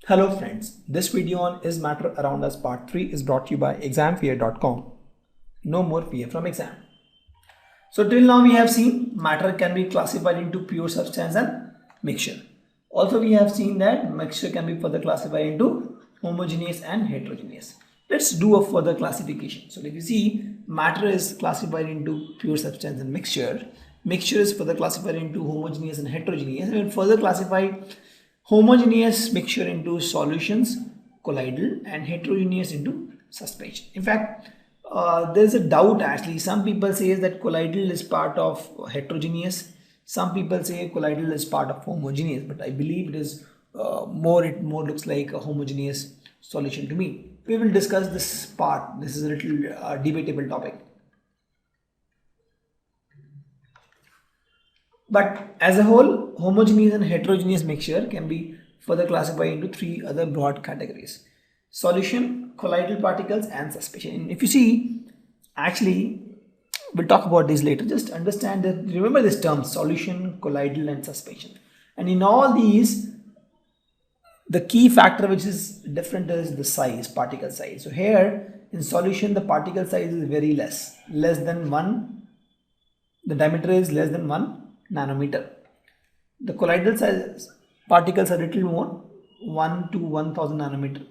Hello friends, this video on Is Matter Around Us Part 3 is brought to you by examfear.com. No more fear from exam. So till now we have seen matter can be classified into pure substance and mixture. Also we have seen that mixture can be further classified into homogeneous and heterogeneous. Let's do a further classification. So if you see matter is classified into pure substance and mixture. Mixture is further classified into homogeneous and heterogeneous, and we will further classify homogeneous mixture into solutions, colloidal, and heterogeneous into suspension. In fact, there's a doubt actually. Some people say that colloidal is part of heterogeneous. Some people say colloidal is part of homogeneous, but I believe it is it more looks like a homogeneous solution to me. We will discuss this part. This is a little debatable topic. But as a whole, homogeneous and heterogeneous mixture can be further classified into three other broad categories: solution, colloidal particles, and suspension. And if you see, actually, we'll talk about these later. Just understand that, remember this term: solution, colloidal, and suspension. And in all these, the key factor which is different is the size, particle size. So here in solution, the particle size is very less than 1. The diameter is less than 1 nanometer. The colloidal size particles are little more, 1 to 1000 nanometer,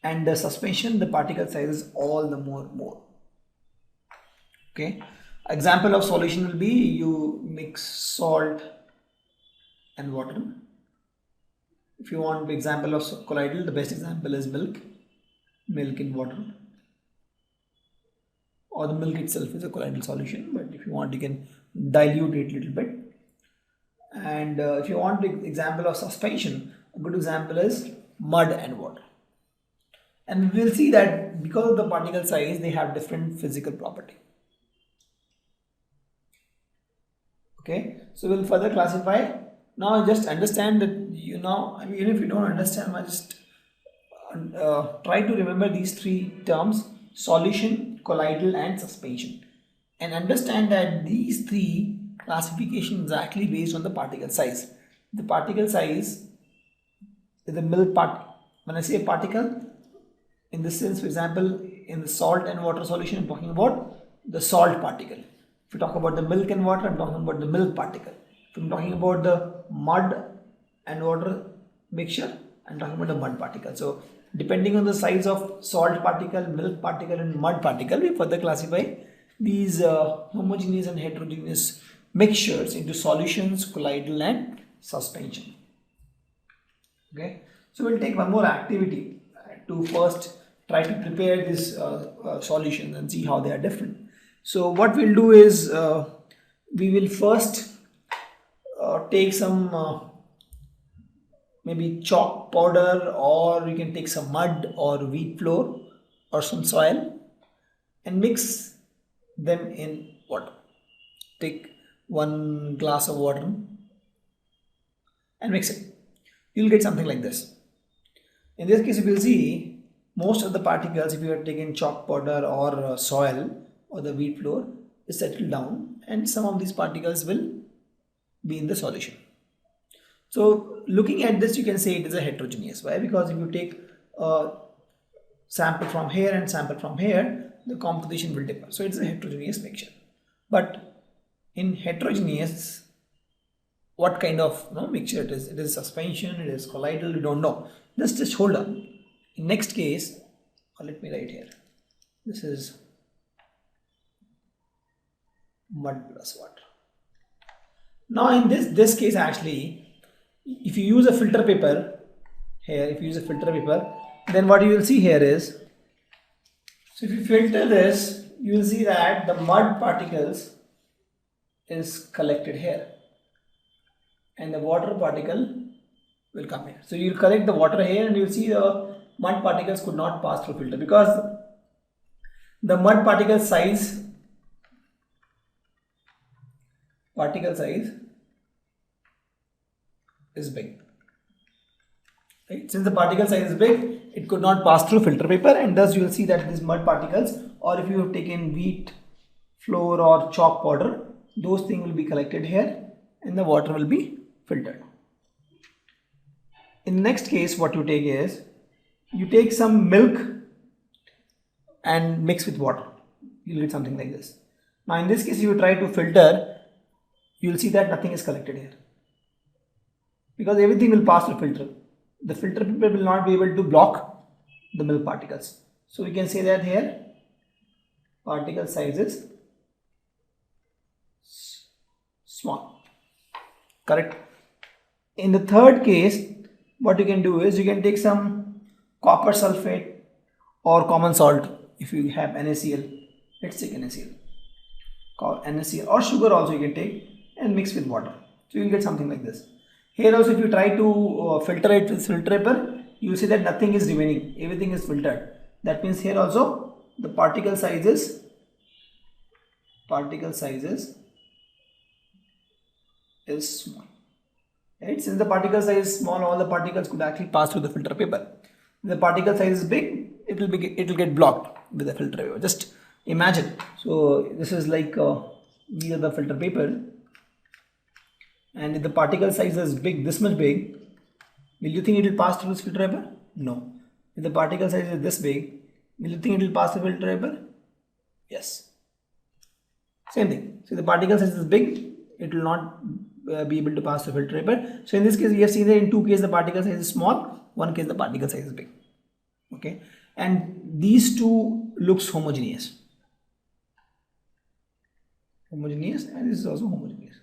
and the suspension, the particle size is all the more. Okay, example of solution will be you mix salt and water. If you want example of colloidal, the best example is milk in water, or the milk itself is a colloidal solution, but if you want you can dilute it a little bit. And if you want example of suspension, a good example is mud and water. And we will see that because of the particle size, they have different physical property. Okay, so we'll further classify. Now just understand that even if you don't understand, just try to remember these three terms: solution, colloidal, and suspension, and understand that these three classification is actually based on the particle size. The particle size is the milk part. When I say particle, in this sense, for example, in the salt and water solution, I'm talking about the salt particle. If you talk about the milk and water, I'm talking about the milk particle. If I'm talking about the mud and water mixture, I'm talking about the mud particle. So depending on the size of salt particle, milk particle, and mud particle, we further classify these homogeneous and heterogeneous mixtures into solutions, colloidal, and suspension. Okay, so we'll take one more activity to first try to prepare this solutions and see how they are different. So what we'll do is we will first take some maybe chalk powder, or you can take some mud or wheat flour or some soil and mix them in water. Take 1 glass of water and mix it. You'll get something like this. In this case, you will see most of the particles, if you are taking chalk powder or soil or the wheat flour, is settled down, and some of these particles will be in the solution. So looking at this, you can say it is a heterogeneous. Why? Because if you take a sample from here and sample from here, the composition will differ. So it's a heterogeneous mixture. But in heterogeneous, what kind of mixture it is? It is suspension, it is colloidal, we don't know. Just hold on. In next case, let me write here. This is mud plus water. Now in this case, actually, if you use a filter paper here, then what you will see here is, so if you filter this, you will see that the mud particles is collected here and the water particle will come here. So you will collect the water here and you will see the mud particles could not pass through filter because the mud particle size is big. Right? Since the particle size is big, it could not pass through filter paper, and thus you will see that these mud particles, or if you have taken wheat flour or chalk powder, those things will be collected here and the water will be filtered. in the next case, what you take is, you take some milk and mix with water. You'll get something like this. Now in this case, if you try to filter, you'll see that nothing is collected here, because everything will pass through filter. The filter paper will not be able to block the milk particles. So we can say that here particle size is small. Correct. In the third case, what you can do is you can take some copper sulfate or common salt. If you have NaCl, let's take NaCl. NaCl or sugar also you can take and mix with water. So you will get something like this. Here also, if you try to filter it with filter paper, you will see that nothing is remaining. Everything is filtered. That means here also the particle sizes is small. Right? Since the particle size is small, all the particles could actually pass through the filter paper. If the particle size is big, it will get blocked with the filter paper. Just imagine. So this is like these are the filter paper, and if the particle size is big, this much big, will you think it will pass through this filter paper? No. If the particle size is this big, will you think it will pass through filter paper? Yes. Same thing. So if the particle size is big, it will not be able to pass the filter paper. So in this case, we have seen that in two cases the particle size is small, one case the particle size is big. Okay, and these two looks homogeneous, and this is also homogeneous.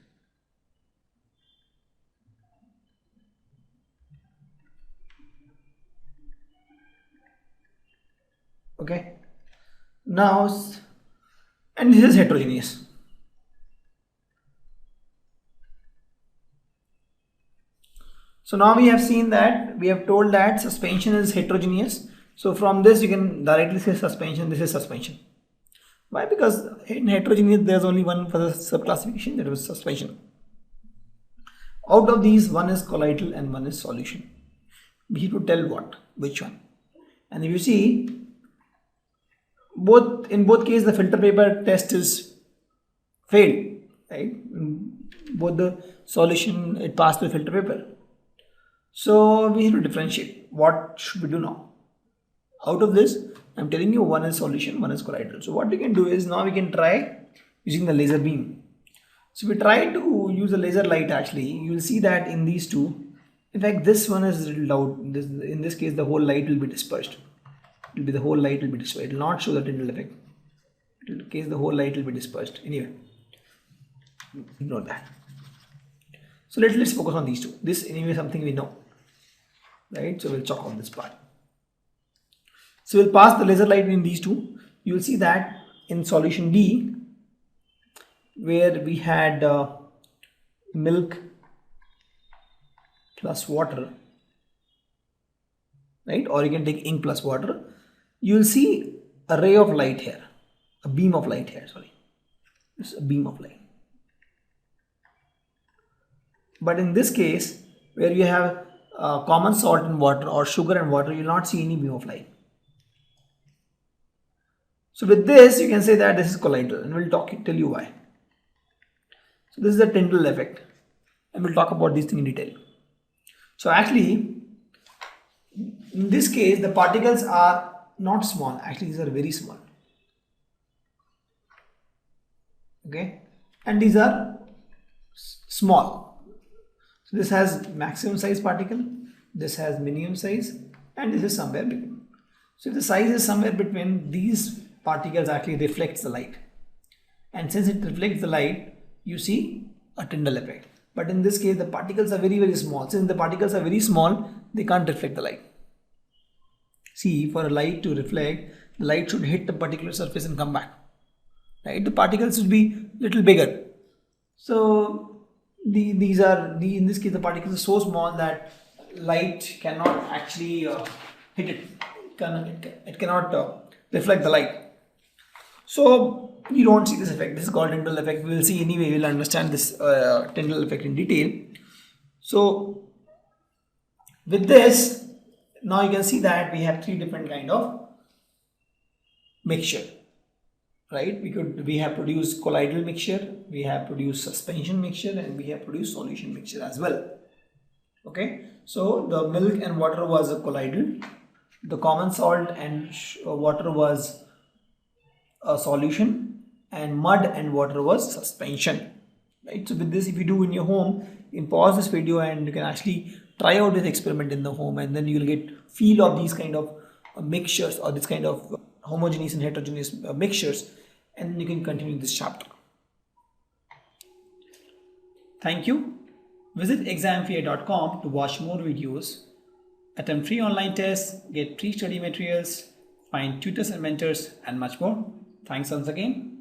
Okay, now, and this is heterogeneous. So now we have seen that, we have told that suspension is heterogeneous. So from this you can directly say suspension, this is suspension. Why? Because in heterogeneous there is only one for the subclassification, that was suspension. Out of these, one is colloidal and one is solution. We have to tell which one. And if you see, in both cases the filter paper test is failed, right? In both the solution, it passed through filter paper. So we have to differentiate. What should we do now? Out of this, I'm telling you, one is solution, one is colloidal. So what we can do is, now we can try using the laser beam. So we try to use a laser light. Actually, you will see that in these two, in fact this one is riddled out. In this case the whole light will be dispersed. The whole light will be dispersed. It will not show the Tyndall effect. In case the whole light will be dispersed. Anyway, ignore that. So let's focus on these two. This anyway something we know, right? So we'll chalk on this part. So we'll pass the laser light in these two. You will see that in solution D, where we had milk plus water, right? Or you can take ink plus water. You will see a ray of light here, a beam of light here. Sorry, it's a beam of light. But in this case, where you have common salt and water or sugar and water, you will not see any beam of light. So with this, you can say that this is colloidal, and we'll tell you why. So this is the Tyndall effect, and we'll talk about these things in detail. So actually, in this case, the particles are not small. Actually, these are very small. Okay, and these are small. So this has maximum size particle, this has minimum size, and this is somewhere between. So if the size is somewhere between, these particles actually reflects the light, and since it reflects the light, you see a Tyndall effect. But in this case, the particles are very, very small. Since the particles are very small, they can't reflect the light. See, for a light to reflect, the light should hit the particular surface and come back, right? The particles should be little bigger. So in this case, the particles are so small that light cannot actually hit it. It cannot reflect the light. So you don't see this effect. This is called Tyndall effect. We will see anyway. We will understand this Tyndall effect in detail. So with this, now you can see that we have three different kind of mixture, right? We have produced colloidal mixture, we have produced suspension mixture, and we have produced solution mixture as well. Okay, So the milk and water was collided. The common salt and water was a solution, and mud and water was suspension. Right. So with this, if you do in your home, you can pause this video and you can actually try out this experiment in the home, and then you'll get feel of these kind of mixtures, or this kind of homogeneous and heterogeneous mixtures, and then you can continue this chapter. Thank you. Visit examfear.com to watch more videos, attempt free online tests, get free study materials, find tutors and mentors, and much more. Thanks once again.